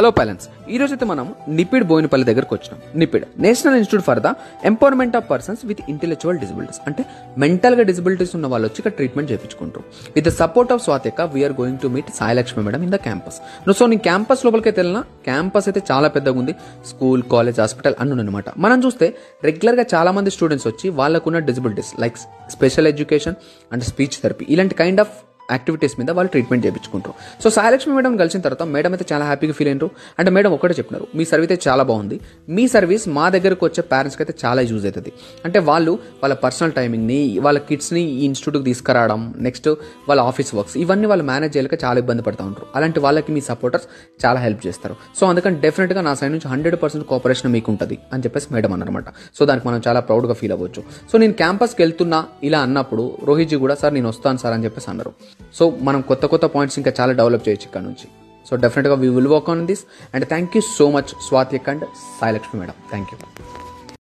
Hello parents, ఈ రోజు అయితే మనం నిపిడ్ బోయినపల్లి దగ్గరకు వచ్చినాం. NIEPID national institute for the empowerment of persons with intellectual disabilities, అంటే మెంటల్ గా డిజబిలిటీస్ ఉన్న వాళ్ళు వచ్చి ఇక్కడ ట్రీట్మెంట్ చేయించుకుంటారు. With the support of Swathika we're going to meet Sailakshmi madam in the campus. So నేను క్యాంపస్ లోపలికి వెళ్ళినా క్యాంపస్ అయితే చాలా పెద్దగా ఉంది. స్కూల్, కాలేజ్, హాస్పిటల్ అన్నీ అనమాట. మనం చూస్తే రెగ్యులర్ గా చాలా మంది స్టూడెంట్స్ వచ్చి వాళ్ళకున్న disabilities like special education and speech therapy ఇలాంటి కైండ్ ఆఫ్ యాక్టివిటీస్ మీద వాళ్ళు ట్రీట్మెంట్ చేయించుకుంటారు. సో సాయిలక్ష్మి మేడం కలిసిన తర్వాత మేడం అయితే చాలా హ్యాపీగా ఫీల్ అయినారు. అంటే మేడం ఒకటే చెప్పినారు, మీ సర్వీస్ అయితే చాలా బాగుంది, మీ సర్వీస్ మా దగ్గరకు వచ్చే పేరెంట్స్కి అయితే చాలా యూజ్ అవుతుంది. అంటే వాళ్ళు వాళ్ళ పర్సనల్ టైమింగ్ని, వాళ్ళ కిడ్స్ని ఈ ఇన్స్టిట్యూట్కి తీసుకురావడం, నెక్స్ట్ వాళ్ళ ఆఫీస్ వర్క్స్ ఇవన్నీ వాళ్ళు మేనేజ్ చేయలేక చాలా ఇబ్బంది పడుతూ ఉంటారు. అలాంటి వాళ్ళకి మీ సపోర్టర్స్ చాలా హెల్ప్ చేస్తారు. సో అందుకని డెఫినెట్గా నా సైడ్ నుంచి 100% కోఆపరేషన్ మీకు ఉంటుంది అని చెప్పేసి మేడం అన్నమాట. సో దానికి మనం చాలా ప్రౌడ్గా ఫీల్ అవ్వచ్చు. సో నేను క్యాంపస్కి వెళ్తున్నా ఇలా అన్నప్పుడు రోహిత్జీ కూడా సార్ నేను వస్తాను సార్ అని చెప్పేసి అన్నారు. సో మనం కొత్త పాయింట్స్ ఇంకా చాలా డెవలప్ చేయొచ్చు ఇక్కడ నుంచి. సో డెఫినెట్గా we will work on this. And thank you so much Swathika and Sai Lakshmi madam. Thank you.